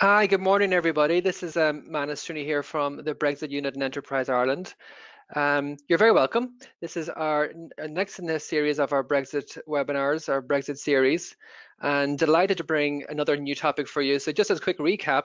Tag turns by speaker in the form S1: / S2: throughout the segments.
S1: Hi, good morning, everybody. This is Manus Trini here from the Brexit Unit in Enterprise Ireland. You're very welcome. This is our next in this series of our Brexit webinars, our Brexit series, and delighted to bring another new topic for you. So just as a quick recap,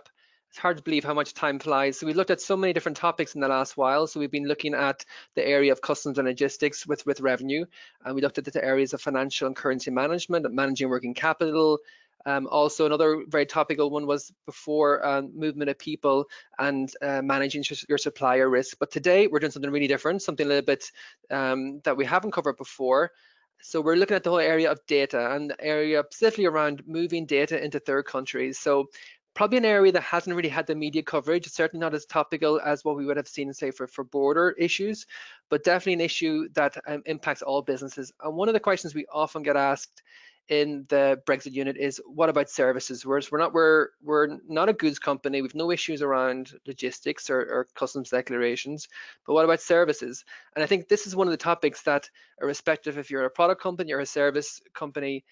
S1: it's hard to believe how much time flies. So we looked at so many different topics in the last while. So we've been looking at the area of customs and logistics with revenue, and we looked at the areas of financial and currency management, managing working capital. Also, another very topical one was before movement of people and managing your supplier risk. But today we're doing something really different, something a little bit that we haven't covered before. So we're looking at the whole area of data and the area specifically around moving data into third countries. So probably an area that hasn't really had the media coverage. It's certainly not as topical as what we would have seen, say, for border issues, but definitely an issue that impacts all businesses. And one of the questions we often get asked in the Brexit unit is, what about services? Whereas we're not a goods company, we've no issues around logistics or customs declarations, but what about services? And I think this is one of the topics that, irrespective if you're a product company or a service company,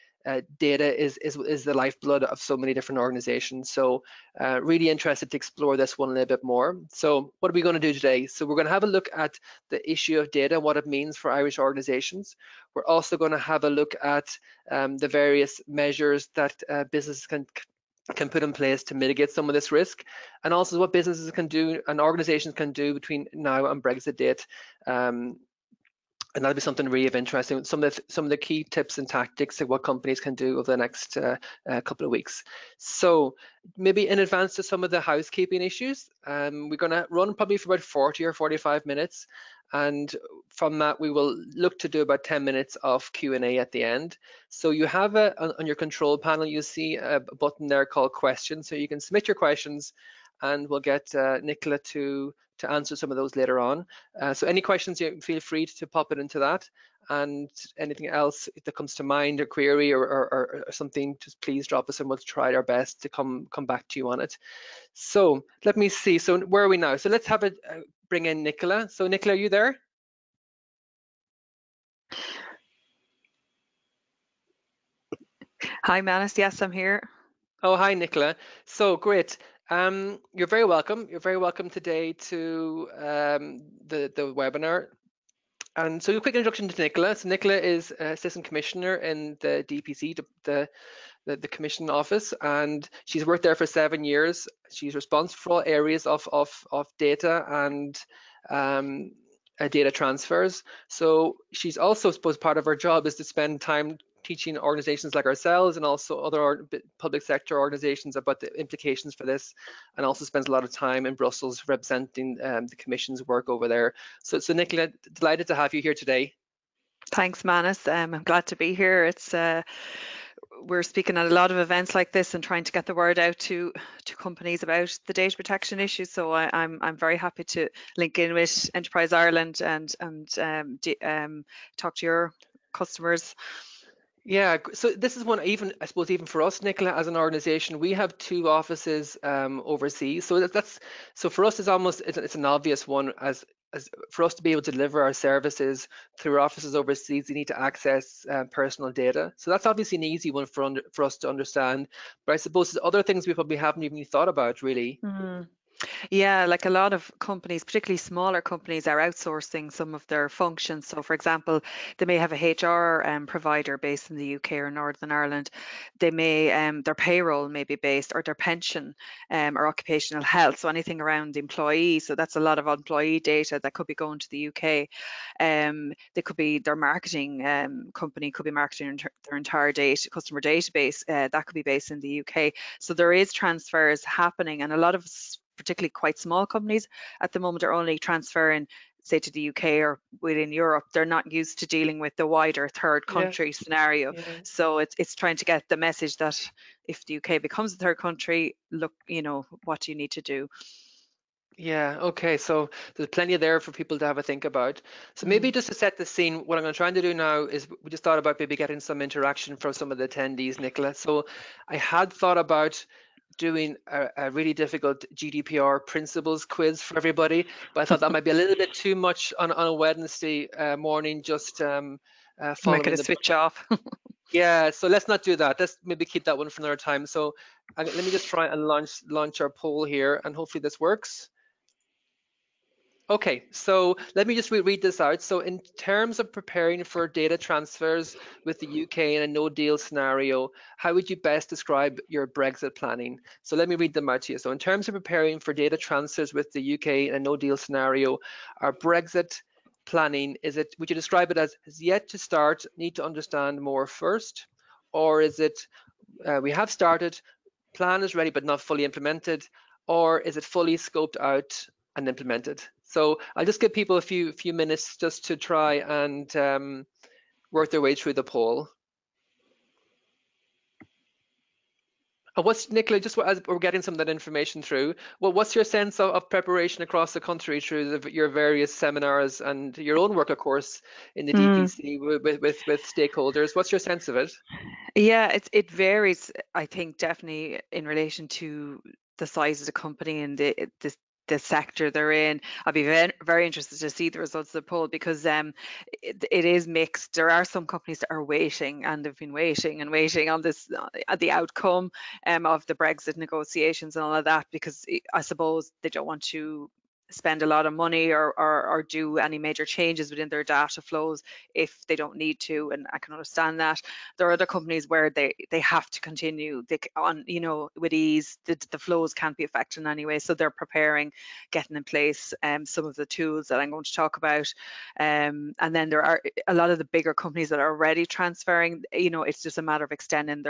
S1: data is the lifeblood of so many different organizations. So really interested to explore this one a little bit more. So what are we going to do today? So we're going to have a look at the issue of data, what it means for Irish organizations. We're also going to have a look at the various measures that businesses can put in place to mitigate some of this risk, and also what businesses can do and organizations can do between now and Brexit date. And that'll be something really of interest. Some of the key tips and tactics of what companies can do over the next couple of weeks. So maybe in advance to some of the housekeeping issues, we're going to run probably for about 40 or 45 minutes. And from that, we will look to do about 10 minutes of Q&A at the end. So you have on your control panel, you see a button there called questions. So you can submit your questions and we'll get Nicola to answer some of those later on. So any questions, you feel free to pop it into that, and anything else that comes to mind, or query or something, just please drop us and we'll try our best to come back to you on it. So let me see, so where are we now? So let's have it bring in Nicola. So Nicola, are you there?
S2: Hi Manus, yes, I'm here.
S1: Oh, hi Nicola. So great. You're very welcome. You're very welcome today to the webinar. And so a quick introduction to Nicola. So Nicola is Assistant Commissioner in the DPC, the Commission Office, and she's worked there for 7 years. She's responsible for all areas of data and data transfers. So she's also, I suppose, part of her job is to spend time teaching organizations like ourselves and also other public sector organizations about the implications for this, and also spends a lot of time in Brussels representing the Commission's work over there. So Nicola, delighted to have you here today.
S2: Thanks, Manus. I'm glad to be here. We're speaking at a lot of events like this and trying to get the word out to companies about the data protection issues. So I'm very happy to link in with Enterprise Ireland and talk to your customers.
S1: Yeah, so this is one, even I suppose even for us, Nicola, as an organization, we have 2 offices overseas. So so for us, it's an obvious one, as for us to be able to deliver our services through our offices overseas, we need to access personal data. So that's obviously an easy one for us to understand. But I suppose there's other things we probably haven't even thought about, really.
S2: Yeah, like a lot of companies, particularly smaller companies, are outsourcing some of their functions. So, for example, they may have a HR provider based in the UK or Northern Ireland. They may their payroll may be based, or their pension or occupational health. So anything around the employee. So that's a lot of employee data that could be going to the UK. They could be their marketing company could be marketing their entire customer database that could be based in the UK. So there is transfers happening, and a lot of particularly quite small companies at the moment are only transferring, say, to the UK or within Europe. They're not used to dealing with the wider third country scenario.
S1: Yeah.
S2: So it's trying to get the message that if the UK becomes a third country, look, what do you need to do?
S1: Yeah, okay, so there's plenty there for people to have a think about. So maybe just to set the scene, what I'm going to try to do now is we just thought about maybe getting some interaction from some of the attendees, Nicola. So I had thought about doing a really difficult GDPR principles quiz for everybody, but I thought that might be a little bit too much on a Wednesday morning, just
S2: Make it
S1: following
S2: a
S1: the
S2: switch off.
S1: Yeah, so let's not do that. Let's maybe keep that one for another time. So let me just try and launch our poll here, and hopefully this works. Okay, so let me just read this out. So in terms of preparing for data transfers with the UK in a no deal scenario, how would you best describe your Brexit planning? So let me read them out to you. So in terms of preparing for data transfers with the UK in a no deal scenario, our Brexit planning, would you describe it as yet to start, need to understand more first? Or is it we have started, plan is ready but not fully implemented, or is it fully scoped out and implemented? So I'll just give people a few minutes just to try and work their way through the poll. And what's, Nicola, just as we're getting some of that information through, well, what's your sense of preparation across the country through your various seminars and your own work, of course, in the
S2: Mm.
S1: DPC with stakeholders? What's your sense of it?
S2: Yeah, it varies, I think, definitely in relation to the size of the company and the sector they're in. I'd be very interested to see the results of the poll because it is mixed. There are some companies that are waiting and have been waiting and waiting on this the outcome of the Brexit negotiations and all of that because I suppose they don't want to spend a lot of money or do any major changes within their data flows if they don't need to, and I can understand that. There are other companies where they have to continue on, with ease. The flows can't be affected in any way, so they're preparing, getting in place some of the tools that I'm going to talk about. And then there are a lot of the bigger companies that are already transferring. It's just a matter of extending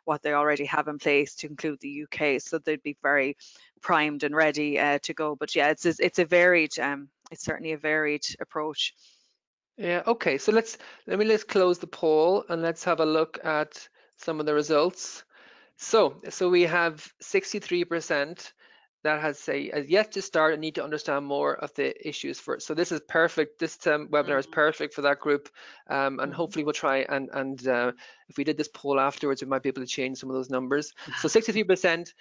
S2: what they already have in place to include the UK, so they'd be very primed and ready to go. But yeah, it's a varied it's certainly a varied approach.
S1: Yeah, okay. So let's close the poll and let's have a look at some of the results. So we have 63% that has yet to start and need to understand more of the issues first. So this is perfect. This webinar is
S2: Mm-hmm.
S1: perfect for that group, and
S2: Mm-hmm.
S1: hopefully we'll try and if we did this poll afterwards, we might be able to change some of those numbers. So 63%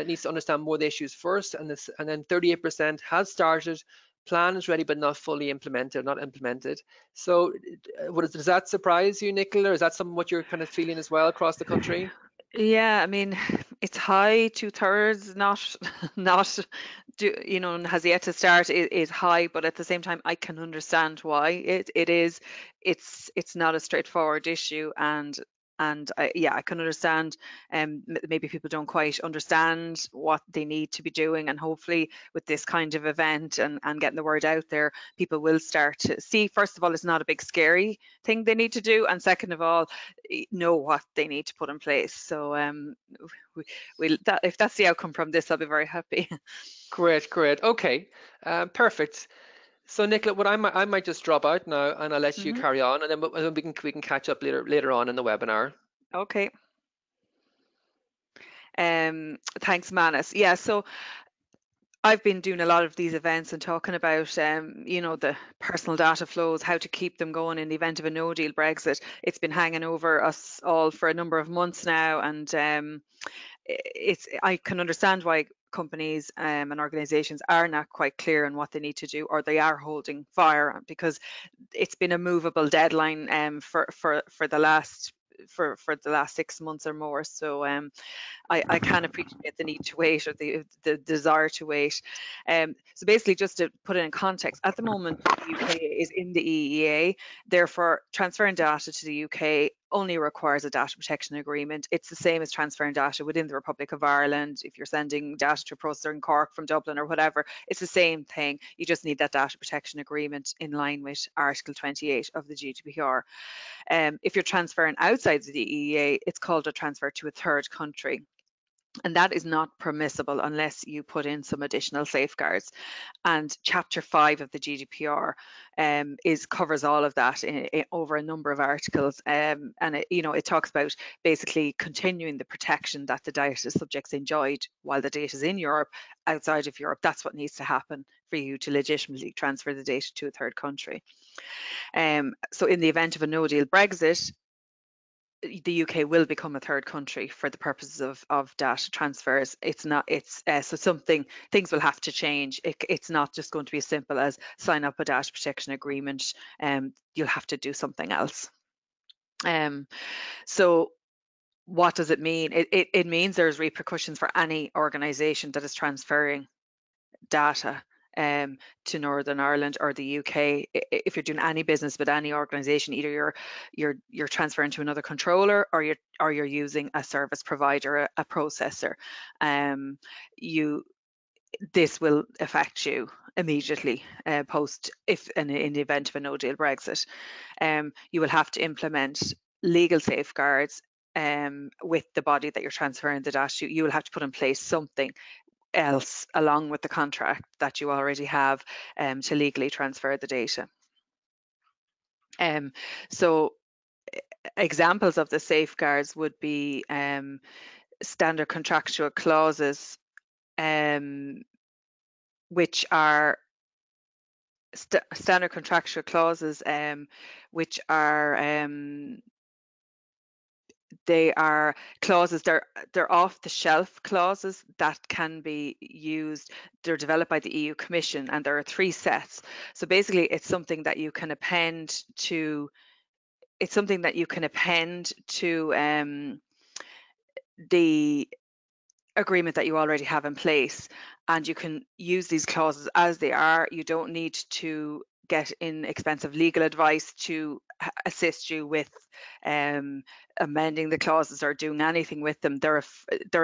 S1: needs to understand more of the issues first, and then 38% has started. Plan is ready but not fully implemented, not implemented. So does that surprise you, Nicola, or is that some what you're kind of feeling as well across the country?
S2: Yeah, I mean, it's high, 2/3, not not has yet to start is high, but at the same time, I can understand why it is. It's not a straightforward issue, and yeah, I can understand. Maybe people don't quite understand what they need to be doing, and hopefully, with this kind of event and getting the word out there, people will start to see. First of all, it's not a big scary thing they need to do, and second of all, know what they need to put in place. So if that's the outcome from this, I'll be very happy.
S1: Great, great. Okay, perfect. So Nicola, what I might just drop out now, and I'll let you
S2: Hmm.
S1: carry on, and then we can catch up later on in the webinar.
S2: Okay. Thanks, Manus. Yeah, so I've been doing a lot of these events and talking about, the personal data flows, how to keep them going in the event of a no deal Brexit. It's been hanging over us all for a number of months now, and I can understand why companies and organizations are not quite clear on what they need to do, or they are holding fire because it's been a movable deadline for the last 6 months or more. So I can appreciate the need to wait, or the desire to wait. So basically, just to put it in context, at the moment, the UK is in the EEA. Therefore, transferring data to the UK only requires a data protection agreement. It's the same as transferring data within the Republic of Ireland. If you're sending data to a processor in Cork from Dublin or whatever, it's the same thing. You just need that data protection agreement in line with Article 28 of the GDPR. If you're transferring outside the EEA, it's called a transfer to a third country. And that is not permissible unless you put in some additional safeguards. And Chapter 5 of the GDPR covers all of that over a number of articles. And it talks about basically continuing the protection that the data subjects enjoyed while the data is in Europe. Outside of Europe, that's what needs to happen for you to legitimately transfer the data to a third country. So in the event of a no deal Brexit, the UK will become a third country for the purposes of data transfers. It's not. It's so things will have to change. It's not just going to be as simple as sign up a data protection agreement. You'll have to do something else. So what does it mean? It means there's repercussions for any organisation that is transferring data to Northern Ireland or the UK. If you're doing any business with any organisation, either you're transferring to another controller, or you're using a service provider, a processor. You This will affect you immediately post, if in the event of a no deal Brexit. You will have to implement legal safeguards with the body that you're transferring the data to. You will have to put in place something else along with the contract that you already have to legally transfer the data. So examples of the safeguards would be standard contractual clauses, which are standard contractual clauses, which are they are clauses, they're off the shelf clauses that can be used. They're developed by the EU Commission, and there are 3 sets. So basically it's something that you can append to the agreement that you already have in place, and you can use these clauses as they are. You don't need to get in expensive legal advice to assist you with amending the clauses or doing anything with them. They're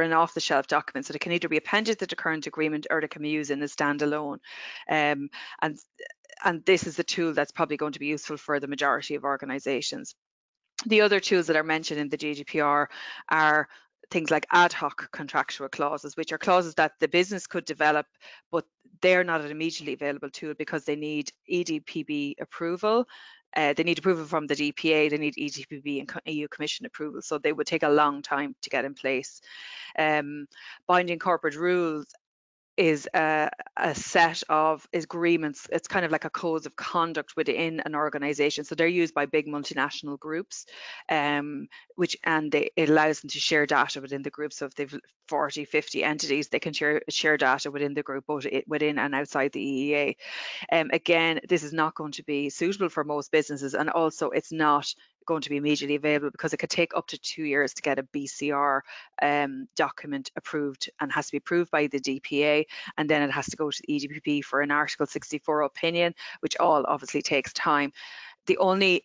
S2: an off-the-shelf document, so they can either be appended to the current agreement or they can be used in a standalone. And this is the tool that's probably going to be useful for the majority of organisations. The other tools that are mentioned in the GDPR are things like ad hoc contractual clauses, which are clauses that the business could develop, but they're not an immediately available tool because they need EDPB approval. They need approval from the DPA, they need EDPB and EU Commission approval, so they would take a long time to get in place. Binding corporate rules is a set of agreements. It's kind of like a code of conduct within an organization. So they're used by big multinational groups, it allows them to share data within the group. So if they've 40, 50 entities, they can share data within the group, both within and outside the EEA. Again, this is not going to be suitable for most businesses, and also it's not going to be immediately available because it could take up to 2 years to get a BCR document approved, and has to be approved by the DPA, and then it has to go to the EDPB for an Article 64 opinion, which all obviously takes time. The only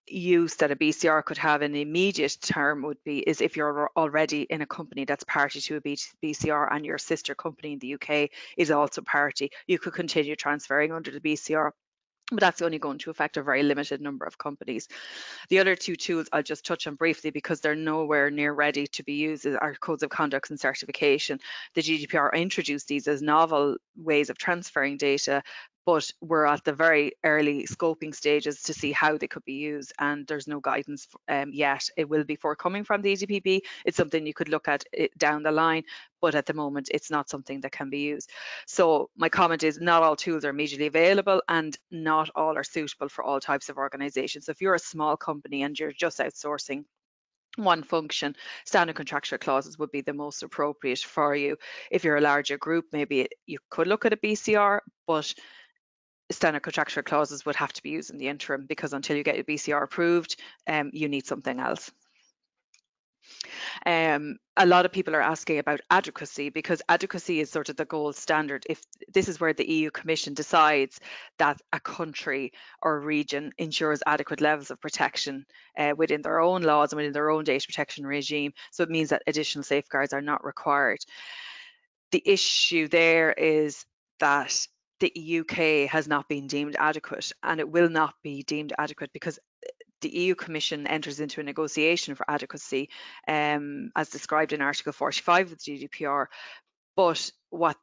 S2: use that a BCR could have in the immediate term is if you're already in a company that's party to a BCR and your sister company in the UK is also party. You could continue transferring under the BCR, but that's only going to affect a very limited number of companies. The other 2 tools I'll just touch on briefly because they're nowhere near ready to be used are codes of conduct and certification. The GDPR introduced these as novel ways of transferring data, but we're at the very early scoping stages to see how they could be used, and there's no guidance yet. It will be forthcoming from the EDPB. It's something you could look at down the line, but at the moment it's not something that can be used. So my comment is not all tools are immediately available, and not all are suitable for all types of organizations. So if you're a small company and you're just outsourcing one function, standard contractual clauses would be the most appropriate for you. If you're a larger group, maybe you could look at a BCR, but standard contractual clauses would have to be used in the interim, because until you get your BCR approved, you need something else. A lot of people are asking about advocacy, because advocacy is sort of the gold standard. If this is where the EU Commission decides that a country or region ensures adequate levels of protection within their own laws and within their own data protection regime, so it means that additional safeguards are not required. The issue there is that the UK has not been deemed adequate, and it will not be deemed adequate because the EU Commission enters into a negotiation for adequacy, as described in Article 45 of the GDPR. But what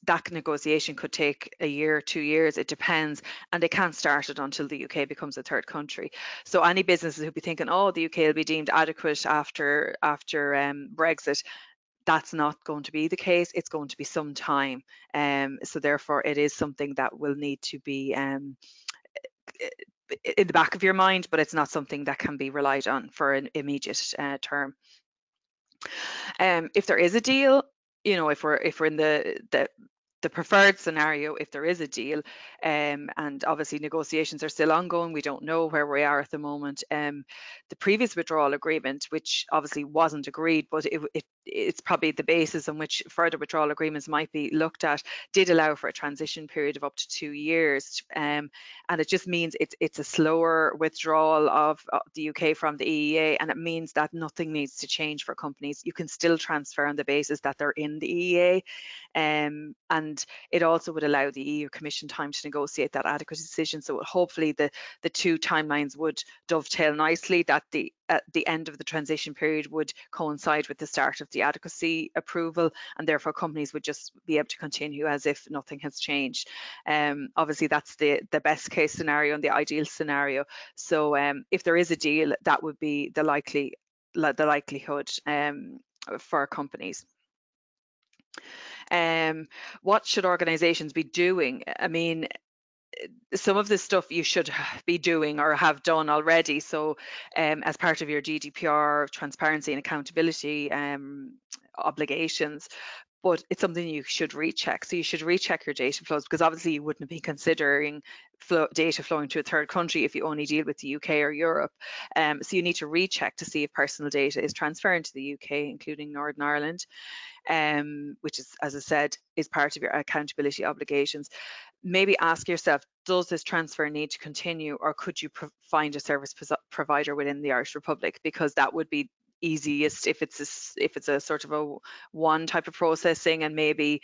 S2: that negotiation could take a year, 2 years, it depends, and they can't start it until the UK becomes a third country. So any businesses who'd be thinking, oh, the UK will be deemed adequate after Brexit, that's not going to be the case. It's going to be some time. So therefore, it is something that will need to be in the back of your mind, but it's not something that can be relied on for an immediate term. If there is a deal, if we're in the the preferred scenario, if there is a deal, and obviously negotiations are still ongoing, we don't know where we are at the moment. The previous withdrawal agreement, which obviously wasn't agreed, but it's probably the basis on which further withdrawal agreements might be looked at, did allow for a transition period of up to 2 years. And it just means it's a slower withdrawal of the UK from the EEA, and it means that nothing needs to change for companies. You can still transfer on the basis that they're in the EEA. And it also would allow the EU Commission time to negotiate that adequacy decision. So hopefully the two timelines would dovetail nicely, that at the end of the transition period would coincide with the start of the adequacy approval, and therefore companies would just be able to continue as if nothing has changed. Obviously that's the best case scenario and the ideal scenario. So if there is a deal, that would be the likelihood for companies. What should organizations be doing? I mean, some of the stuff you should be doing or have done already. So as part of your GDPR transparency and accountability obligations, but it's something you should recheck. So you should recheck your data flows, because obviously you wouldn't be considering data flowing to a third country if you only deal with the UK or Europe. So you need to recheck to see if personal data is transferring to the UK, including Northern Ireland, which is, as I said, is part of your accountability obligations. Maybe ask yourself, does this transfer need to continue, or could you find a service provider within the Irish Republic? Because that would be easiest if it's a sort of a one type of processing, and maybe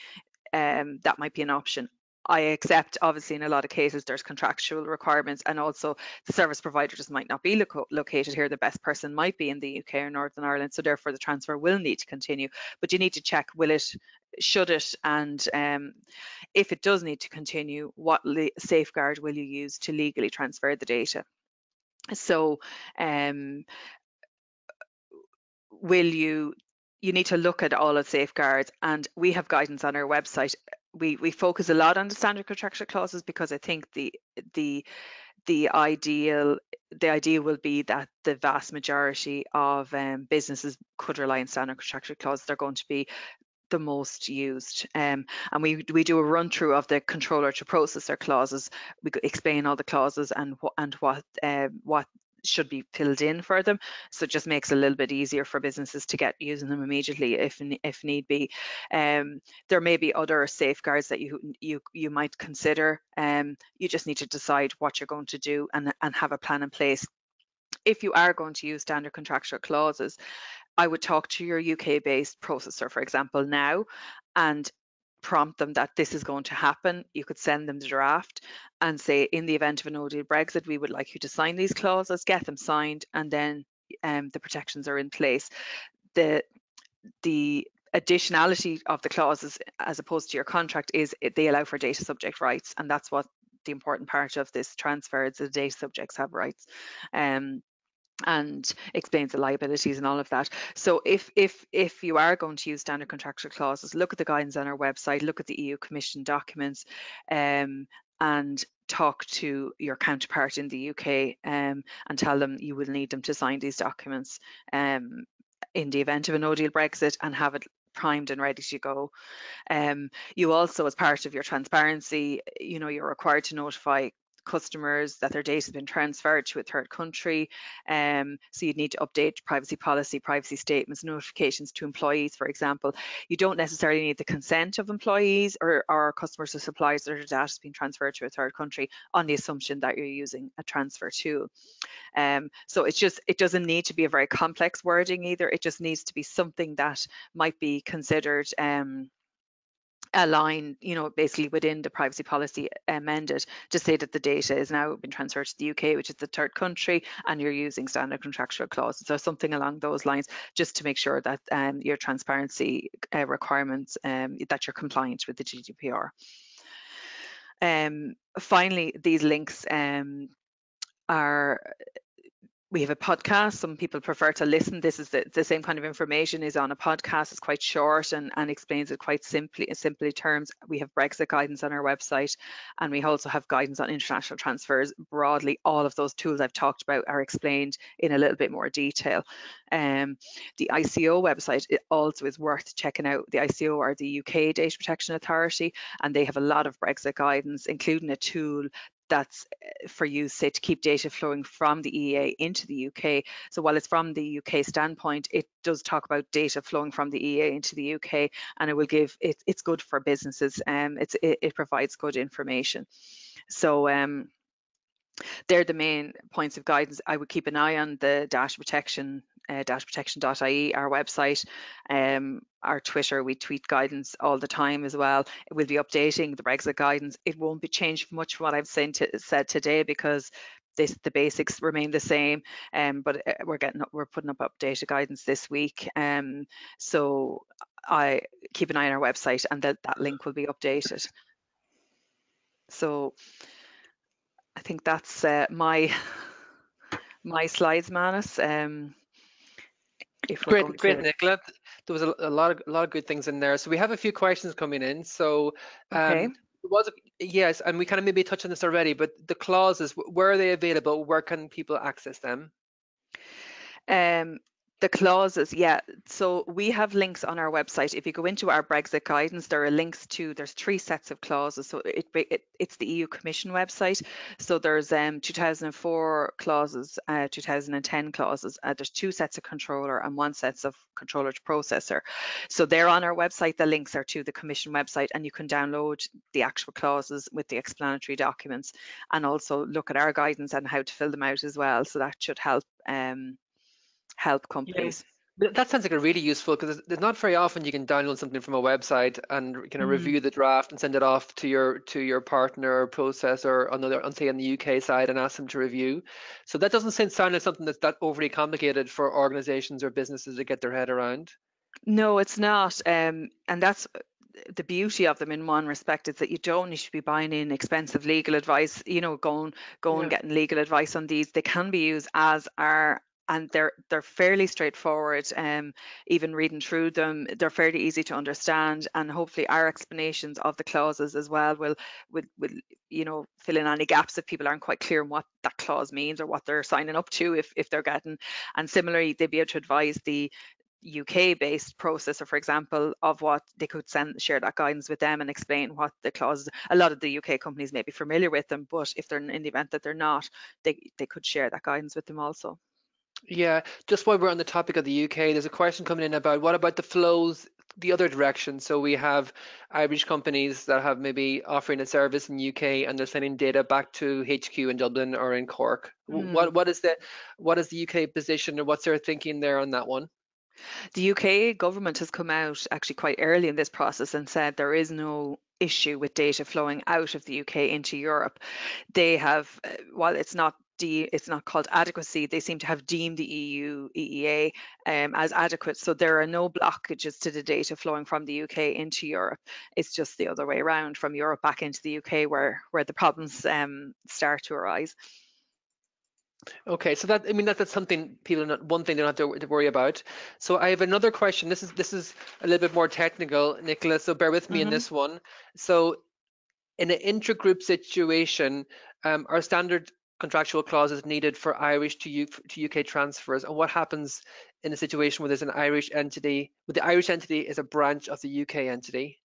S2: that might be an option. I accept, obviously, in a lot of cases there's contractual requirements, and also the service provider just might not be located here. The best person might be in the UK or Northern Ireland, so therefore the transfer will need to continue. But you need to check, should it, and if it does need to continue, what safeguard will you use to legally transfer the data? So you need to look at all of safeguards, and we have guidance on our website. We focus a lot on the standard contractual clauses, because I think the ideal will be that the vast majority of businesses could rely on standard contractual clauses. They're going to be the most used, and we do a run through of the controller to processor clauses. We explain all the clauses and what should be filled in for them, so it just makes it a little bit easier for businesses to get using them immediately if need be. There may be other safeguards that you might consider. You just need to decide what you're going to do and have a plan in place. If you are going to use standard contractual clauses, I would talk to your UK-based processor, for example, now, and prompt them that this is going to happen. You could send them the draft and say, in the event of a no deal Brexit, we would like you to sign these clauses, get them signed, and then the protections are in place. The additionality of the clauses, as opposed to your contract, is they allow for data subject rights, and that's what the important part of this transfer is. The data subjects have rights. And explains the liabilities and all of that. So if you are going to use standard contractual clauses, look at the guidance on our website, look at the EU Commission documents, and talk to your counterpart in the UK and tell them you will need them to sign these documents in the event of a no deal Brexit, and have it primed and ready to go. You also, as part of your transparency, you're required to notify customers that their data has been transferred to a third country. So you'd need to update privacy policy, privacy statements, notifications to employees, for example. You don't necessarily need the consent of employees or customers or suppliers that their data has been transferred to a third country, on the assumption that you're using a transfer tool. So it doesn't need to be a very complex wording either. It just needs to be something that might be considered a line, basically within the privacy policy amended, to say that the data is now been transferred to the UK, which is the third country, and you're using standard contractual clauses or something along those lines, just to make sure that your transparency requirements, that you're compliant with the GDPR. Finally, these links are We have a podcast. Some people prefer to listen. This is the same kind of information is on a podcast. It's quite short and explains it quite simply in simply terms. We have Brexit guidance on our website, and we also have guidance on international transfers broadly. All of those tools I've talked about are explained in a little bit more detail. The ICO website, it also is worth checking out. The ICO are the UK Data Protection Authority, and they have a lot of Brexit guidance, including a tool that's for use, say, to keep data flowing from the EEA into the UK. So while it's from the UK standpoint, it does talk about data flowing from the EEA into the UK, and it will give it's good for businesses. It provides good information. So they're the main points of guidance. I would keep an eye on the data protection, dataprotection.ie, our website, our Twitter. We tweet guidance all the time as well. We'll be updating the Brexit guidance. It won't be changed much from what I've said today, because the basics remain the same. But we're putting up updated guidance this week. So I keep an eye on our website, and that link will be updated. So I think that's my slides, Manus. If we're
S1: Great,
S2: going
S1: great,
S2: to,
S1: Nicola. There was a lot of good things in there. So we have a few questions coming in. So
S2: okay.
S1: yes, and we kind of maybe touched on this already, but the clauses, where are they available? Where can people access them?
S2: The clauses, yeah. So we have links on our website. If you go into our Brexit guidance, there are links to, there's 3 sets of clauses. So it's the EU Commission website. So there's 2004 clauses, 2010 clauses. There's 2 sets of controller and 1 set of controller to processor. So they're on our website. The links are to the Commission website, and you can download the actual clauses with the explanatory documents, and also look at our guidance and how to fill them out as well. So that should help
S1: Yeah,
S2: companies.
S1: that sounds like a really useful, because it's not very often you can download something from a website and kind of
S2: Mm.
S1: review the draft and send it off to your partner or processor on say on the UK side and ask them to review. So that doesn't sound like something that's that overly complicated for organizations or businesses to get their head around.
S2: No, it's not. And that's the beauty of them in one respect, is that you don't need to be buying in expensive legal advice, going
S1: Yeah.
S2: getting legal advice on these. They can be used as are, and they're fairly straightforward. Even reading through them, they're fairly easy to understand, and hopefully our explanations of the clauses as well will fill in any gaps if people aren't quite clear on what that clause means or what they're signing up to, if they're getting. And similarly, they'd be able to advise the UK-based processor, for example, of what they could share that guidance with them and explain what the clauses. A lot of the UK companies may be familiar with them, but if they're in the event that they're not, they could share that guidance with them also.
S1: Yeah, just while we're on the topic of the UK, there's a question coming in about what about the flows the other direction? So we have Irish companies that have maybe offering a service in UK and they're sending data back to HQ in Dublin or in Cork.
S2: Mm.
S1: What is the UK position, and what's their thinking there on that one?
S2: The UK government has come out actually quite early in this process and said there is no issue with data flowing out of the UK into Europe. They have, while it's not called adequacy, they seem to have deemed the EU EEA as adequate. So there are no blockages to the data flowing from the UK into Europe. It's just the other way around, from Europe back into the UK, where the problems start to arise.
S1: Okay, so that's something one thing they don't have to worry about. So I have another question. This is a little bit more technical, Nicola. So bear with me in
S2: Hmm.
S1: this one. So in an intra-group situation, are standard contractual clauses needed for Irish to UK transfers? And what happens in a situation where there's an Irish entity, where the Irish entity is a branch of the UK entity?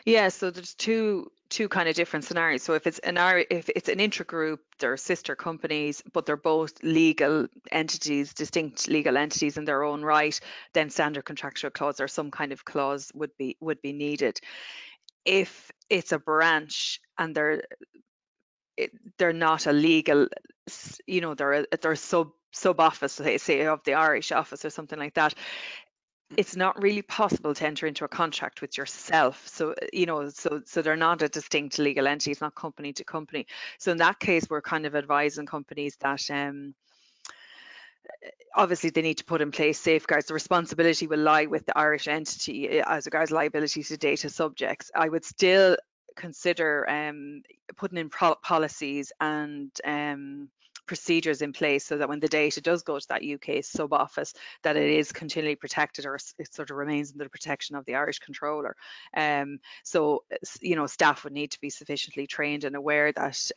S2: Yeah, so there's two kind of different scenarios. So if it's an intragroup, they're sister companies, but they're both legal entities, distinct legal entities in their own right, then standard contractual clause or some kind of clause would be needed. If it's a branch and they're not a legal, they're a sub office, say of the Irish office or something like that, it's not really possible to enter into a contract with yourself. So, so they're not a distinct legal entity. It's not company to company. So in that case, we're kind of advising companies that obviously they need to put in place safeguards. The responsibility will lie with the Irish entity as regards liability to data subjects. I would still consider putting in policies and procedures in place so that when the data does go to that UK sub office, that it is continually protected, or it sort of remains under the protection of the Irish controller. So, staff would need to be sufficiently trained and aware that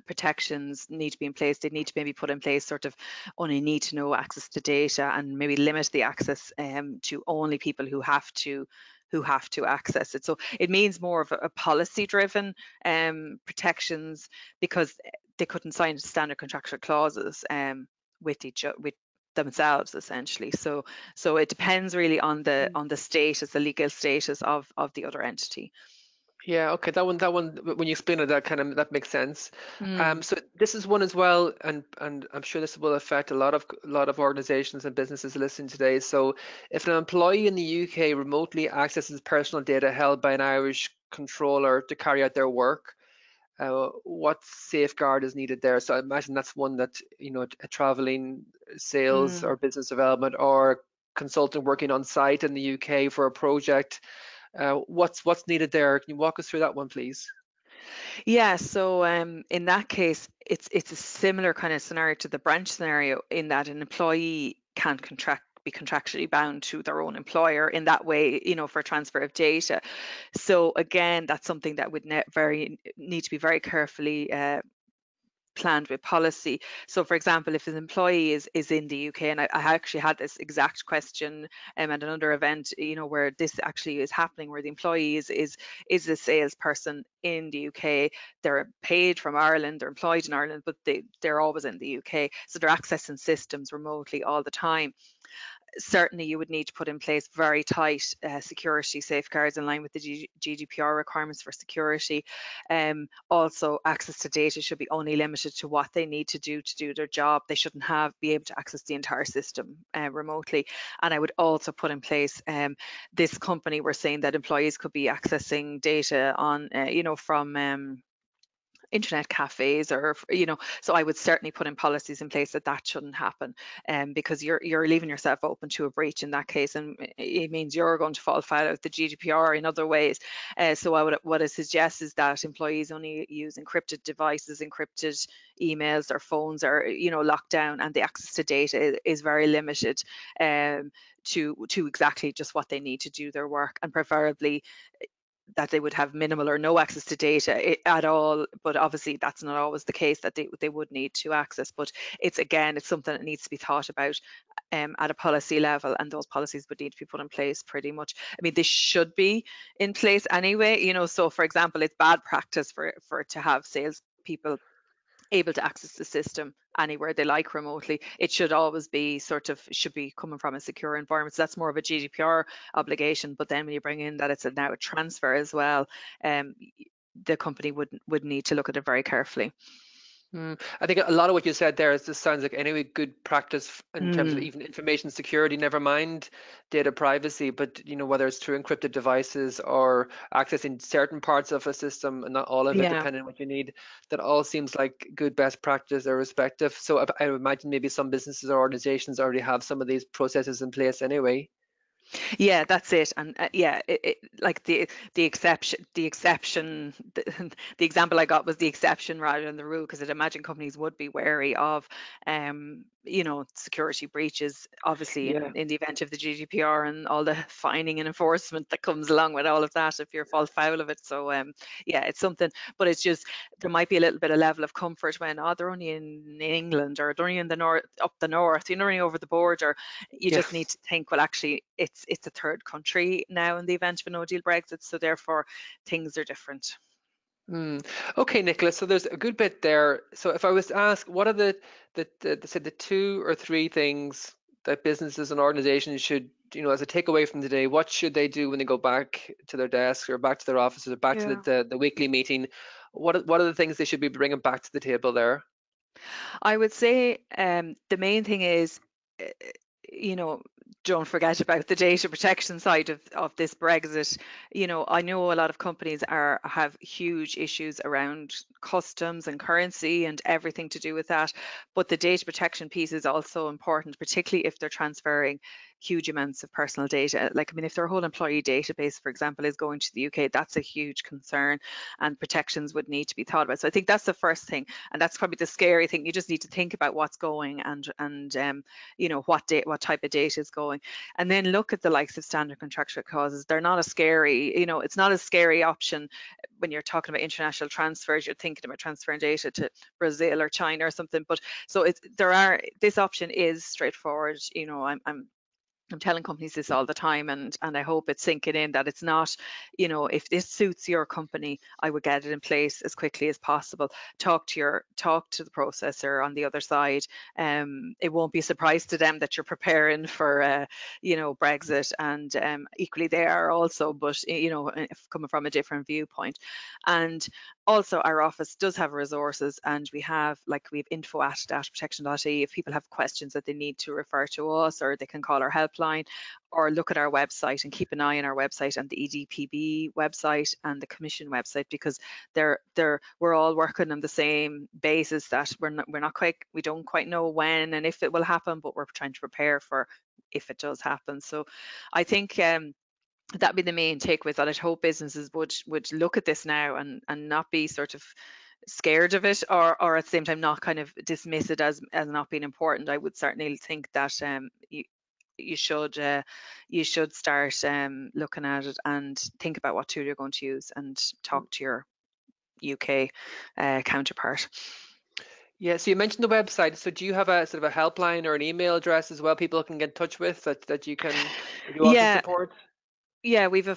S2: protections need to be in place. They need to maybe put in place sort of only need to know access to data, and maybe limit the access to only people who have to access it. So it means more of a policy driven protections, because they couldn't sign standard contractual clauses with themselves essentially. So it depends really on the status, the legal status of the other entity.
S1: Yeah, okay, that one, when you explain it, that makes sense.
S2: Mm,
S1: So this is one as well, and I'm sure this will affect a lot of organizations and businesses listening today. So if an employee in the UK remotely accesses personal data held by an Irish controller to carry out their work, what safeguard is needed there? So I imagine that's one that, a traveling sales
S2: mm.
S1: or business development or consultant working on site in the UK for a project. What's needed there? Can you walk us through that one, please?
S2: Yeah, so in that case, it's a similar kind of scenario to the branch scenario, in that an employee can't be contractually bound to their own employer in that way, for transfer of data. So again, that's something that would very need to be very carefully planned with policy. So, for example, if an employee is in the UK, and I actually had this exact question at another event, where this actually is happening, where the employee is a salesperson in the UK. They're paid from Ireland, they're employed in Ireland, but they're always in the UK, so they're accessing systems remotely all the time. Certainly you would need to put in place very tight security safeguards in line with the GDPR requirements for security. Also, access to data should be only limited to what they need to do their job. They shouldn't be able to access the entire system remotely. And I would also put in place, this company were saying that employees could be accessing data on, from internet cafes, or so I would certainly put in policies in place that shouldn't happen, because you're leaving yourself open to a breach in that case, and it means you're going to fall foul of the GDPR in other ways. So what I suggest is that employees only use encrypted devices, encrypted emails. Their phones are locked down, and the access to data is very limited, to exactly just what they need to do their work, and preferably that they would have minimal or no access to data at all. But obviously that's not always the case, that they would need to access. But it's something that needs to be thought about at a policy level, and those policies would need to be put in place pretty much. I mean, they should be in place anyway. So for example, it's bad practice for to have salespeople able to access the system anywhere they like remotely. It should always be should be coming from a secure environment. So that's more of a GDPR obligation. But then when you bring in that it's now a transfer as well, um, the company would need to look at it very carefully.
S1: I think a lot of what you said there is just sounds like any good practice in terms of
S2: Mm,
S1: even information security, never mind data privacy, but whether it's through encrypted devices or accessing certain parts of a system and not all of it,
S2: yeah.
S1: depending on what you need, that all seems like good best practice irrespective. So I would imagine maybe some businesses or organizations already have some of these processes in place anyway.
S2: Yeah, that's it. And yeah, like the example I got was the exception rather than the rule, because I'd imagine companies would be wary of, security breaches, obviously
S1: Yeah.
S2: in the event of the GDPR and all the fining and enforcement that comes along with all of that if you're fall foul of it. So yeah, it's something, but it's just, there might be a little bit of level of comfort when, they're only in England, or they're only in the north, up the north, only over the border. You
S1: Yeah.
S2: just need to think, well, actually, it's a third country now in the event of a no deal Brexit, so therefore things are different.
S1: Mm. Okay, Nicholas. So there's a good bit there. So if I was to ask, what are the two or three things that businesses and organizations should, as a takeaway from today, what should they do when they go back to their desks or back to their offices or back to
S2: Yeah.
S1: the weekly meeting? What are the things they should be bringing back to the table there?
S2: I would say the main thing is, uh, you know, don't forget about the data protection side of this Brexit. I know a lot of companies have huge issues around customs and currency and everything to do with that, but the data protection piece is also important, particularly if they're transferring huge amounts of personal data. Like, I mean, if their whole employee database, for example, is going to the UK, that's a huge concern, and protections would need to be thought about. So I think that's the first thing, and that's probably the scary thing. You just need to think about what's going, and you know, what type of data is going, and then look at the likes of standard contractual clauses. They're not a scary, you know, it's not a scary option when you're talking about international transfers. You're thinking about transferring data to Brazil or China or something, but so this option is straightforward. You know, I'm telling companies this all the time, and I hope it's sinking in that it's not, you know, if this suits your company, I would get it in place as quickly as possible. Talk to the processor on the other side. It won't be a surprise to them that you're preparing for, you know, Brexit, and equally they are also, but you know, if coming from a different viewpoint. And also, our office does have resources, and we have info@dataprotection.ie. If people have questions that they need to refer to us, or they can call our helpline, or look at our website and keep an eye on our website and the EDPB website and the Commission website, because we're all working on the same basis, that we don't quite know when and if it will happen, but we're trying to prepare for if it does happen. So I think that'd be the main takeaway, that I'd hope businesses would look at this now and not be sort of scared of it, or at the same time not kind of dismiss it as not being important. I would certainly think that you should start looking at it and think about what tool you're going to use, and talk to your UK counterpart.
S1: Yeah, so you mentioned the website. So do you have a sort of a helpline or an email address as well people can get in touch with, that you also
S2: Yeah,
S1: support?
S2: Yeah, we've a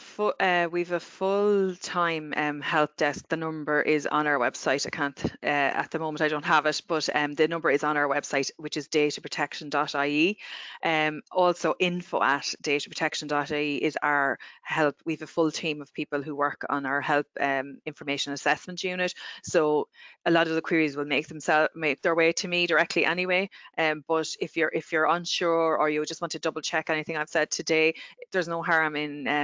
S2: full-time help desk. The number is on our website. I can't at the moment, I don't have it, but the number is on our website, which is dataprotection.ie. Also info@dataprotection.ie is our help. We've a full team of people who work on our help information assessment unit. So a lot of the queries will make their way to me directly anyway. But if you're unsure, or you just want to double check anything I've said today, there's no harm in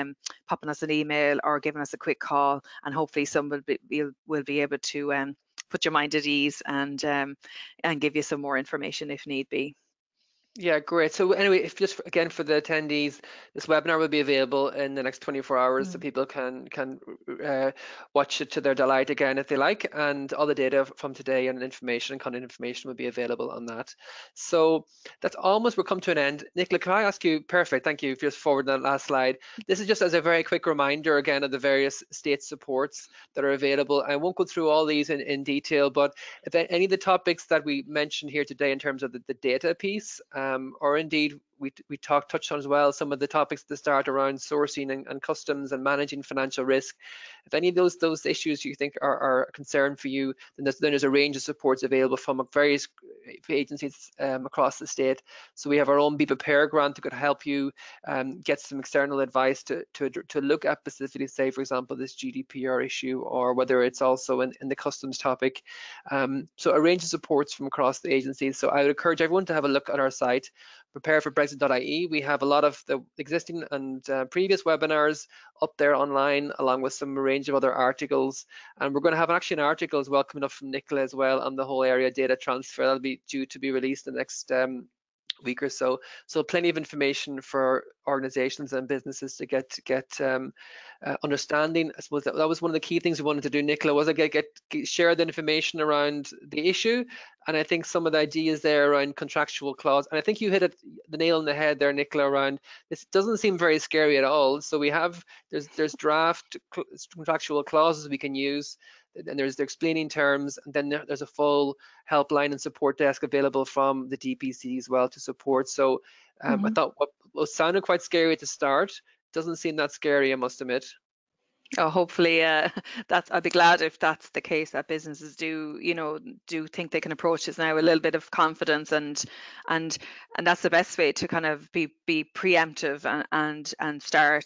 S2: popping us an email or giving us a quick call, and hopefully someone will be able to put your mind at ease, and give you some more information if need be.
S1: Yeah, great. So anyway, if just again for the attendees, this webinar will be available in the next 24 hours, so
S2: Mm.
S1: people can watch it to their delight again if they like, and all the data from today and information and content information will be available on that. So that's almost, we'll come to an end. Nicola, can I ask you, perfect, thank you for just forwarding that last slide. This is just as a very quick reminder again of the various state supports that are available. I won't go through all these in detail, but if any of the topics that we mentioned here today in terms of the data piece, or indeed we touched on as well some of the topics at the start around sourcing and customs and managing financial risk. If any of those issues you think are a concern for you, then there's a range of supports available from various agencies across the state. So we have our own Be Prepared grant that could help you get some external advice to look at specifically, say for example, this GDPR issue, or whether it's also in the customs topic. So a range of supports from across the agencies. So I would encourage everyone to have a look at our site, prepareforbrexit.ie. We have a lot of the existing and previous webinars up there online, along with some range of other articles. And we're going to have actually an article as well coming up from Nicola as well on the whole area data transfer. That'll be due to be released in the next week or so. So plenty of information for organizations and businesses to get understanding. I suppose that was one of the key things we wanted to do, Nicola, was share the information around the issue. And I think some of the ideas there around contractual clause, and I think you hit the nail on the head there, Nicola, around this doesn't seem very scary at all. So we have, there's draft contractual clauses we can use, and there's the explaining terms, and then there's a full helpline and support desk available from the DPC as well to support. So I thought what sounded quite scary at the start doesn't seem that scary, I must admit.
S2: Oh, hopefully, I'd be glad if that's the case, that businesses do think they can approach this now with a little bit of confidence, and that's the best way to kind of be preemptive, and start,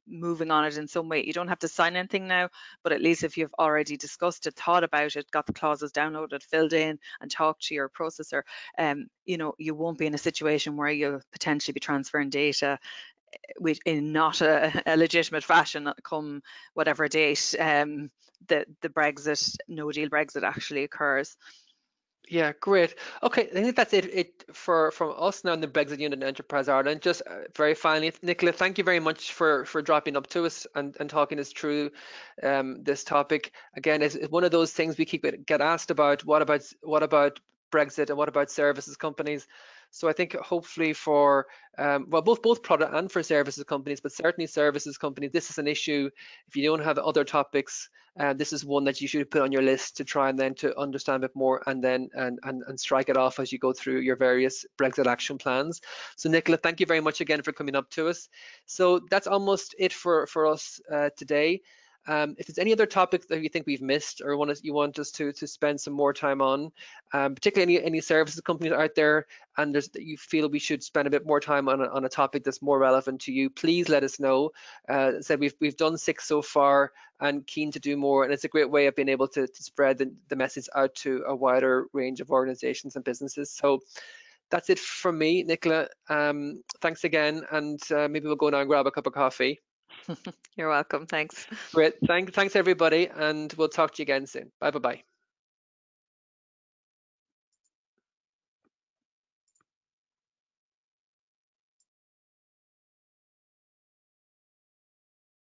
S2: moving on it in some way. You don't have to sign anything now, but at least if you've already discussed it, thought about it, got the clauses downloaded, filled in, and talked to your processor, you won't be in a situation where you'll potentially be transferring data in not a legitimate fashion come whatever date the Brexit, no deal Brexit actually occurs.
S1: Yeah, great. Okay, I think that's it for from us now in the Brexit Unit and Enterprise Ireland. Just very finally, Nicola, thank you very much for dropping up to us and talking us through this topic. Again, it's one of those things we keep get asked about. What about Brexit and what about services companies? So I think hopefully for well both product and for services companies, but certainly services companies, this is an issue. If you don't have other topics, this is one that you should put on your list to try and then to understand a bit more and then and strike it off as you go through your various Brexit action plans. So Nicola, thank you very much again for coming up to us. So that's almost it for us today. If there's any other topics that you think we've missed or you want us to spend some more time on, particularly any services companies out there, and you feel we should spend a bit more time on a topic that's more relevant to you, please let us know. Said we've done 6 so far and keen to do more, and it's a great way of being able to spread the message out to a wider range of organizations and businesses. So that's it from me, Nicola. Thanks again, and maybe we'll go now and grab a cup of coffee.
S2: You're welcome. Thanks.
S1: Great. Thanks everybody, and we'll talk to you again soon. Bye bye.